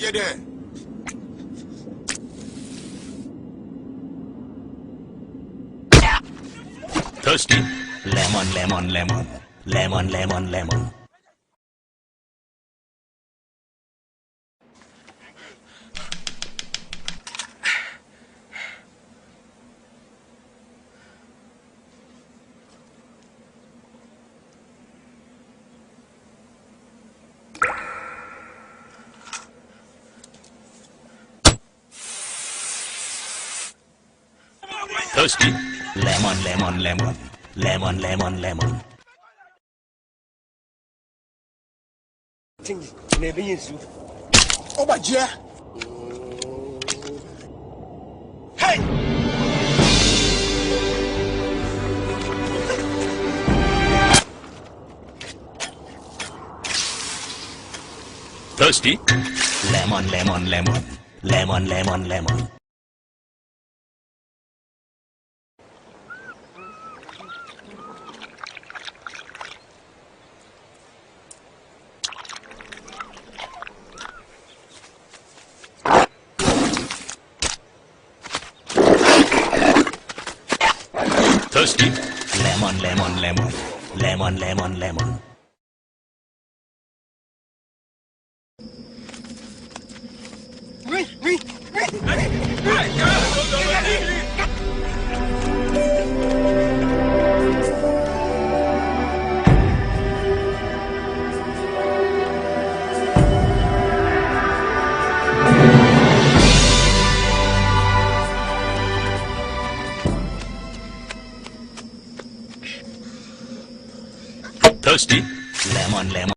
You're there. Thirsty? Lemon, lemon, lemon. Lemon, lemon, lemon. Thirsty? Lemon, lemon, lemon. Lemon, lemon, lemon. Oh my dear. Hey! Thirsty? Lemon, lemon, lemon. Lemon, lemon, lemon. Thirsty? Lemon, lemon, lemon. Lemon, lemon, lemon. Thirsty? Lemon, lemon.